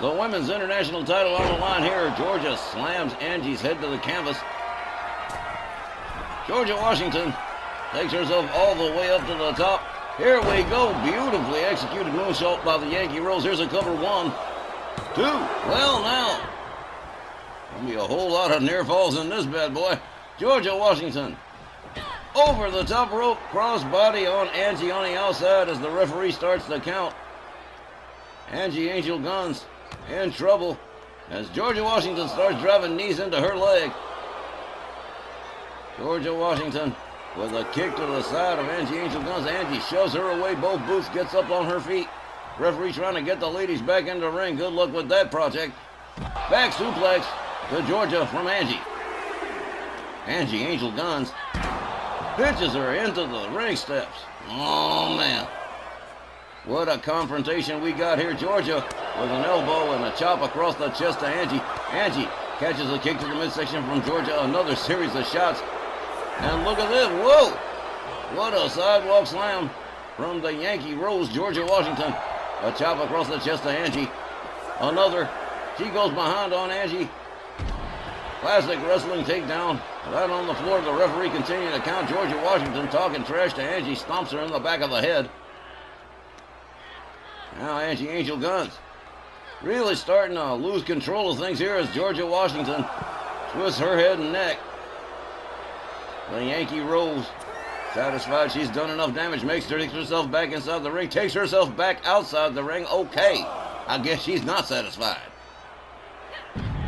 The women's international title on the line here. Georgia slams Angie's head to the canvas. Georgia Washington takes herself all the way up to the top. Here we go. Beautifully executed moonsault by the Yankee Rose. Here's a cover. 1, 2. Well, now. Gonna be a whole lot of near falls in this bad boy. Georgia Washington over the top rope. Crossbody on Angie on the outside as the referee starts the count. Angie Angel Guns in trouble as Georgia Washington starts driving knees into her leg. Georgia Washington with a kick to the side of Angie Angel Guns. Angie shoves her away. Both boots, gets up on her feet. Referee trying to get the ladies back in the ring. Good luck with that project. Back suplex to Georgia from Angie. Angie Angel Guns pitches her into the ring steps. Oh, man. What a confrontation we got here. Georgia with an elbow and a chop across the chest to Angie. Angie catches a kick to the midsection from Georgia. Another series of shots. And look at this. Whoa! What a sidewalk slam from the Yankee Rose, Georgia Washington. A chop across the chest to Angie. Another. She goes behind on Angie. Classic wrestling takedown. Right on the floor. The referee continuing to count. Georgia Washington talking trash to Angie. Stomps her in the back of the head. Now Angie Angel Guns really starting to lose control of things here as Georgia Washington twists her head and neck. The Yankee Rose, satisfied she's done enough damage, takes herself back inside the ring, takes herself back outside the ring. Okay, I guess she's not satisfied.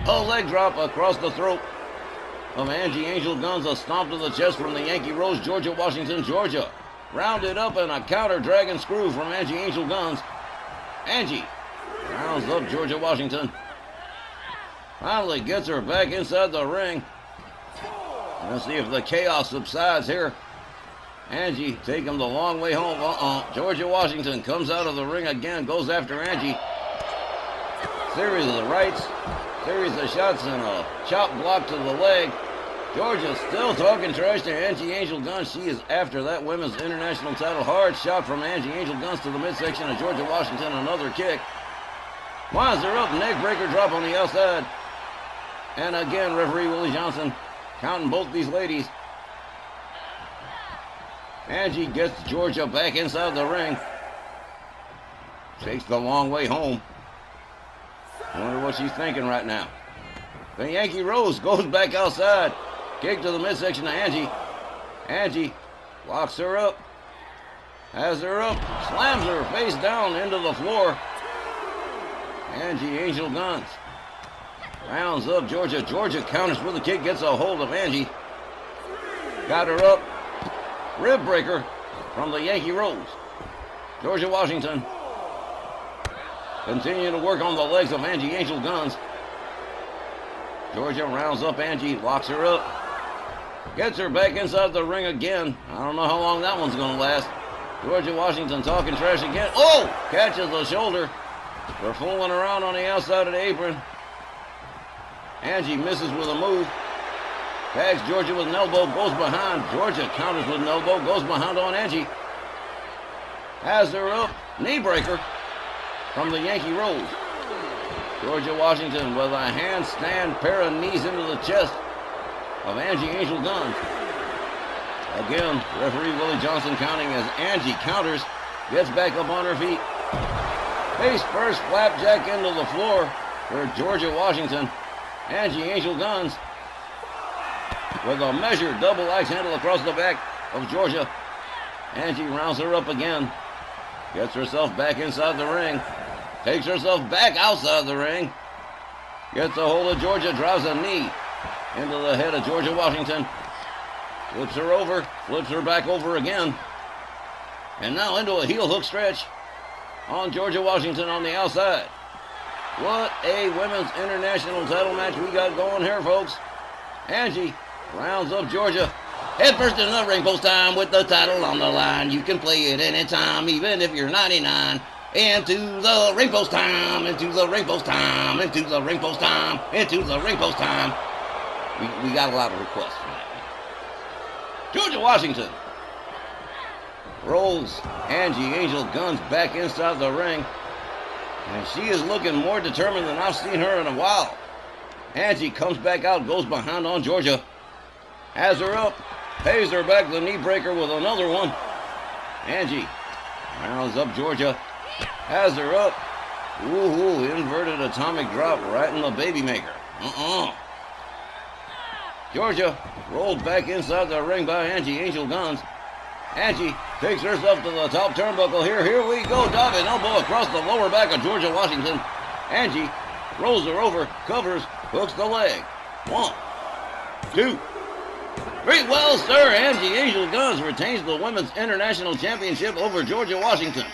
A leg drop across the throat of Angie Angel Guns, a stomp to the chest from the Yankee Rose, Georgia Washington. Georgia rounded up and a counter dragon screw from Angie Angel Guns. Angie rounds up Georgia Washington. Finally gets her back inside the ring. Let's see if the chaos subsides here. Angie taking the long way home. Georgia Washington comes out of the ring again, goes after Angie. Series of the rights, series of shots, and a chop block to the leg. Georgia still talking trash to Angie Angel Guns. She is after that women's international title. Hard shot from Angie Angel Guns to the midsection of Georgia Washington. Another kick. Winds her up, neck breaker drop on the outside. And again, referee Willie Johnson counting both these ladies. Angie gets Georgia back inside the ring. Takes the long way home. I wonder what she's thinking right now. The Yankee Rose goes back outside. Kick to the midsection of Angie. Angie locks her up. Has her up. Slams her face down into the floor. Angie Angel Guns rounds up Georgia. Georgia counters with a kick. Gets a hold of Angie. Got her up. Rib breaker from the Yankee Rose. Georgia Washington continue to work on the legs of Angie Angel Guns. Georgia rounds up Angie, locks her up, gets her back inside the ring again. I don't know how long that one's going to last. Georgia Washington talking trash again. Oh! Catches the shoulder. They're fooling around on the outside of the apron. Angie misses with a move. Tags Georgia with an elbow, goes behind. Georgia counters with an elbow, goes behind on Angie. Has her up. Knee breaker from the Yankee Rose. Georgia Washington with a handstand, pair of knees into the chest of Angie Angel Guns. Again, referee Willie Johnson counting as Angie counters, gets back up on her feet. Face first, flapjack into the floor for Georgia Washington. Angie Angel Guns with a measured double axe handle across the back of Georgia. Angie rounds her up again. Gets herself back inside the ring. Takes herself back outside the ring. Gets a hold of Georgia. Drives a knee into the head of Georgia Washington. Flips her over. Flips her back over again. And now into a heel hook stretch on Georgia Washington on the outside. What a women's international title match we got going here, folks. Angie rounds up Georgia. Head first in the ring post time with the title on the line. You can play it anytime, even if you're 99. Into the ring post time, into the ring post time, into the ring post time, into the ring post time. We got a lot of requests for that. Georgia Washington rolls Angie Angel Guns back inside the ring. And she is looking more determined than I've seen her in a while. Angie comes back out, goes behind on Georgia. Has her up, pays her back the knee breaker with another one. Angie rounds up Georgia. Has her up. Ooh, inverted atomic drop right in the baby maker. Georgia rolled back inside the ring by Angie Angel Guns. Angie takes herself to the top turnbuckle here. Here we go. Diving elbow across the lower back of Georgia Washington. Angie rolls her over, covers, hooks the leg. 1, 2, 3. Well, sir, Angie Angel Guns retains the Women's International Championship over Georgia Washington.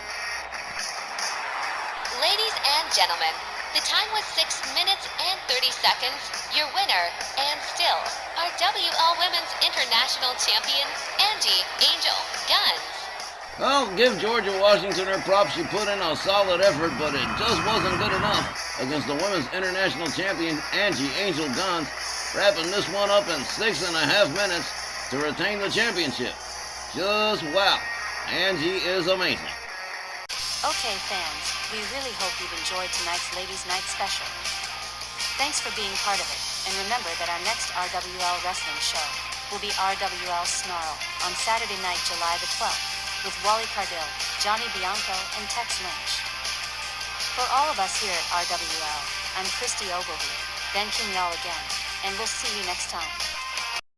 Ladies and gentlemen, the time was 6 minutes and 30 seconds. Your winner, and still, our WL Women's International Champion, Angie Angel Guns. Well, give Georgia Washington her props. She put in a solid effort, but it just wasn't good enough against the Women's International Champion, Angie Angel Guns, wrapping this one up in 6.5 minutes to retain the championship. Just wow. Angie is amazing. Okay, fans, we really hope you've enjoyed tonight's Ladies' Night special. Thanks for being part of it, and remember that our next RWL Wrestling show will be RWL Snarl on Saturday night, July the 12th, with Wally Cardell, Johnny Bianco, and Tex Lynch. For all of us here at RWL, I'm Christy Ogilvie, Ben Kinyall again, and we'll see you next time.